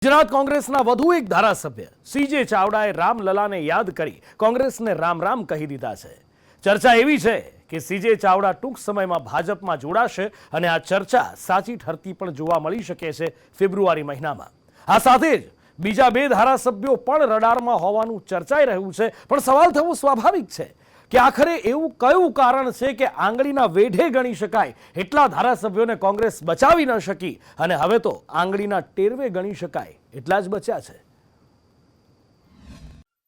ગુજરાત કોંગ્રેસના વધુ એક ધારાસભ્ય સીજે ચાવડાએ રામલલાને યાદ કરી કોંગ્રેસને રામ રામ કહી દીધા છે। ચર્ચા એવી છે કે સીજે ચાવડા ટૂંક સમયમાં ભાજપમાં જોડાશે અને આ ચર્ચા સાચી ઠરતી પણ જોવા મળી શકે છે ફેબ્રુઆરી મહિનામાં। આ સાથે જ બીજા બે ધારાસભ્યો પણ રડારમાં હોવાનું ચર્ચાઈ રહ્યું છે, પણ સવાલ થવો સ્વાભાવિક છે કે આખરે એવું કયું કારણ છે કે આંગળીના વેઢે ગણી શકાય એટલા ધારાસભ્યોને કોંગ્રેસ બચાવી ન શકી અને હવે તો આંગળીના ટેરવે ગણી શકાય એટલા જ બચ્યા છે।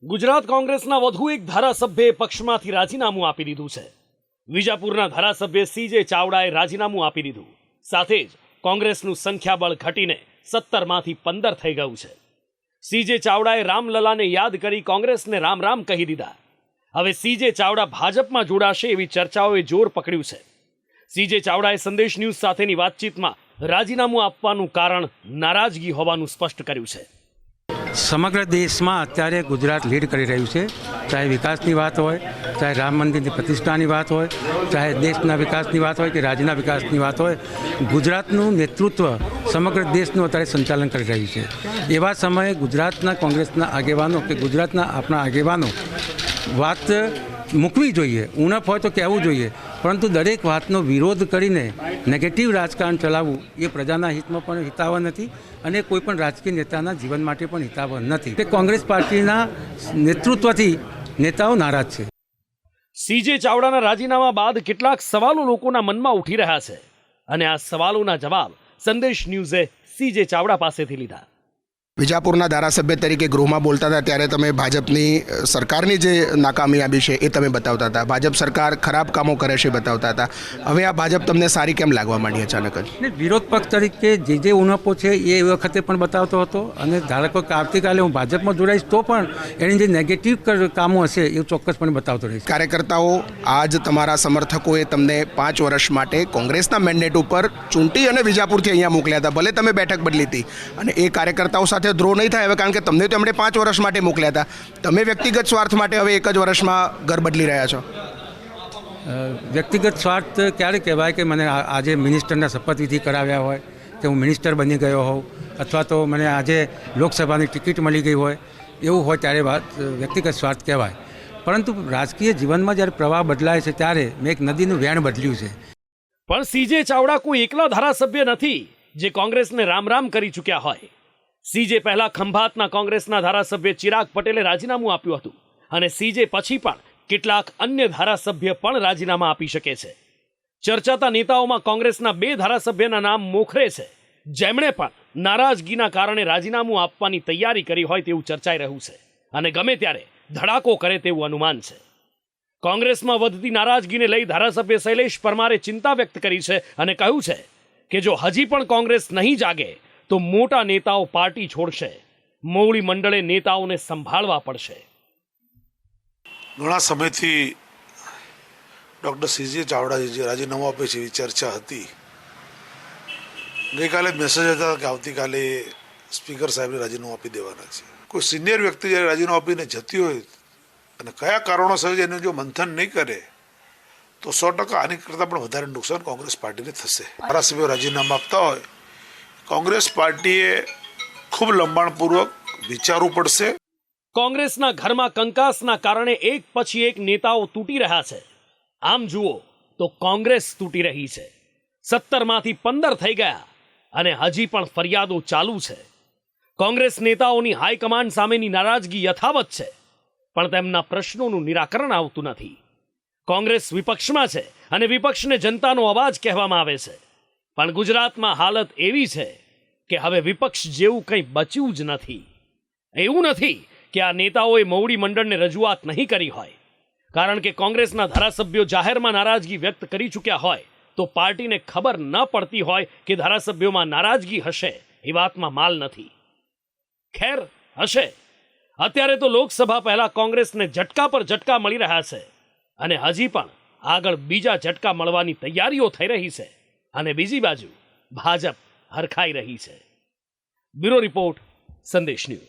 ગુજરાત કોંગ્રેસના વધુ એક ધારાસભ્યએ પક્ષમાંથી રાજીનામું આપી દીધું છે। વિજાપુરના ધારાસભ્ય સીજે ચાવડાએ રાજીનામું આપી દીધું, સાથે જ કોંગ્રેસનું સંખ્યાબળ ઘટીને 17 માંથી 15 થઈ ગયું છે। સીજે ચાવડાએ રામલલાને યાદ કરી કોંગ્રેસને રામ રામ કહી દીધા। હવે સીજે ચાવડા ભાજપમાં જોડાશે એવી ચર્ચાઓએ જોર પકડ્યું છે। સીજે ચાવડાએ સંદેશ ન્યૂઝ સાથેની વાતચીતમાં રાજીનામું આપવાનું કારણ નારાજગી હોવાનું સ્પષ્ટ કર્યું છે। સમગ્ર દેશમાં અત્યારે ગુજરાત લીડ કરી રહ્યું છે, ચાહે વિકાસની વાત હોય, ચાહે રામ મંદિરની પ્રતિષ્ઠાની વાત હોય, ચાહે દેશના વિકાસની વાત હોય કે રાજ્યના વિકાસની વાત હોય, ગુજરાતનું નેતૃત્વ સમગ્ર દેશનું અત્યારે સંચાલન કરી રહ્યું છે। એવા સમયે ગુજરાતના કોંગ્રેસના આગેવાનો કે ગુજરાતના આપણા આગેવાનો વાત મૂકવી જોઈએ, ઉણપ હોય તો કહેવું જોઈએ, પરંતુ દરેક વાતનો વિરોધ કરીને નેગેટિવ રાજકારણ ચલાવવું એ પ્રજાના હિતમાં પણ હિતાવહ નથી અને કોઈ પણ રાજકીય નેતાના જીવન માટે પણ હિતાવહ નથી। તે કોંગ્રેસ પાર્ટીના નેતૃત્વથી નેતાઓ નારાજ છે। સીજે ચાવડાના રાજીનામા બાદ કેટલાક સવાલો લોકોના મનમાં ઉઠી રહ્યા છે અને આ સવાલોના જવાબ સંદેશ ન્યૂઝે સીજે ચાવડા પાસેથી લીધા। વિજાપુરના ધારાસભ્ય તરીકે ગૃહમાં બોલતા હતા ત્યારે તમે ભાજપની સરકારની જે નાકામયાબી છે એ તમે બતાવતા હતા, ભાજપ સરકાર ખરાબ કામો કરે છે બતાવતા હતા। હવે આ ભાજપ તમને સારી કેમ લાગવા માંડી અચાનક જ? વિરોધ પક્ષ તરીકે જે ઉણપો છે એ વખતે પણ બતાવતો હતો અને ધારો કે આવતીકાલે હું ભાજપમાં જોડાઈશ તો પણ એની જે નેગેટિવ કામો હશે એ ચોક્કસપણે બતાવતો રહીશ। કાર્યકર્તાઓ આજ તમારા સમર્થકોએ તમને 5 વર્ષ માટે કોંગ્રેસના મેન્ડેટ ઉપર ચૂંટી અને વિજાપુરથી અહીંયા મોકલ્યા હતા, ભલે તમે બેઠક બદલી હતી અને એ કાર્યકર્તાઓ સાથે ધ્રોહ નહીં થાય હવે, કારણ કે તમને તો એમણે 5 વર્ષ માટે મોકલ્યા હતા, તમે વ્યક્તિગત સ્વાર્થ માટે હવે એક જ વર્ષમાં ઘર બદલી રહ્યા છો। વ્યક્તિગત સ્વાર્થ ક્યારે કહેવાય કે મને આજે મિનિસ્ટરના શપથવિધિ કરાવ્યા હોય કે હું મિનિસ્ટર બની ગયો હોઉં અથવા તો મને આજે લોકસભાની ટિકિટ મળી ગઈ હોય, એવું હોય ત્યારે વાત વ્યક્તિગત સ્વાર્થ કહેવાય, પરંતુ રાજકીય જીવનમાં જ્યારે પ્રવાહ બદલાય છે ત્યારે મેં એક નદીનું વહેણ બદલ્યું છે। પણ સીજે ચાવડા કોઈ એકલા ધારાસભ્ય નથી જે કોંગ્રેસને રામ રામ કરી ચૂક્યા હોય। સીજે પહેલા ખંભાતના કોંગ્રેસના ધારાસભ્ય ચિરાગ પટેલે રાજીનામું આપ્યું હતું અને સીજે પછી પણ કેટલાક અન્ય ધારાસભ્ય પણ રાજીનામા આપી શકે છે। ચર્ચાતા નેતાઓમાં કોંગ્રેસના 2 ધારાસભ્યના નામ મોખરે છે, જેમણે પણ નારાજગીના કારણે રાજીનામું આપવાની તૈયારી કરી હોય તેવું ચર્ચાઈ રહ્યું છે અને ગમે ત્યારે ધડાકો કરે તેવું અનુમાન છે। કોંગ્રેસમાં વધતી નારાજગીને લઈ ધારાસભ્ય શૈલેષ પરમારે ચિંતા વ્યક્ત કરી છે અને કહ્યું છે કે જો હજી પણ કોંગ્રેસ નહીં જાગે તો મોટા નેતાઓ પાર્ટી છોડશે, મોવડી મંડળે નેતાઓને સંભાળવા પડશે। ઘણા સમયથી ડૉક્ટર સીજે ચાવડાએ જે રાજીનામું આપે છે એવી ચર્ચા હતી। ગઈકાલે મેસેજ હતા કે આવતીકાલે સ્પીકર સાહેબને રાજીનામું આપી દેવાના છે। કોઈ સિનિયર વ્યક્તિ જ્યારે રાજીનામું આપીને જતી હોય અને કયા કારણોસર એનું જો મંથન નહીં કરે તો 100% આની કરતાં પણ વધારે નુકસાન કોંગ્રેસ પાર્ટીને થશે। ધારાસભ્યો રાજીનામા આપતા હોય કોંગ્રેસ પાર્ટીએ ખૂબ લંબાણપૂર્વક વિચારવું પડશે। કોંગ્રેસના ઘરમાં કંકાસના કારણે એક પછી એક નેતાઓ તૂટી રહ્યા છે। આમ જુઓ તો કોંગ્રેસ તૂટી રહી છે, 17 માંથી 15 થઈ ગયા અને હજી પણ ફરિયાદો ચાલુ છે। કોંગ્રેસ નેતાઓની હાઈકમાન્ડ સામેની નારાજગી યથાવત છે, પણ તેમના પ્રશ્નોનું નિરાકરણ આવતું નથી। કોંગ્રેસ વિપક્ષમાં છે અને વિપક્ષને જનતાનો અવાજ કહેવામાં આવે છે, પણ ગુજરાતમાં હાલત એવી છે કે હવે વિપક્ષ જેવું કંઈ બચ્યું જ નથી। એવું નથી કે આ નેતાઓએ મોવડી મંડળને રજૂઆત નહીં કરી હોય, કારણ કે કોંગ્રેસના ધારાસભ્યો જાહેરમાં નારાજગી વ્યક્ત કરી ચૂક્યા હોય તો પાર્ટીને ખબર ન પડતી હોય કે ધારાસભ્યોમાં નારાજગી હશે એ વાતમાં માલ નથી। ખેર હશે, અત્યારે તો લોકસભા પહેલા કોંગ્રેસને ઝટકા પર ઝટકા મળી રહ્યા છે અને હજી પણ આગળ બીજા ઝટકા મળવાની તૈયારીઓ થઈ રહી છે અને બીજી બાજુ ભાજપ હરખાઈ રહી છે। બ્યુરો રિપોર્ટ, સંદેશ ન્યૂઝ।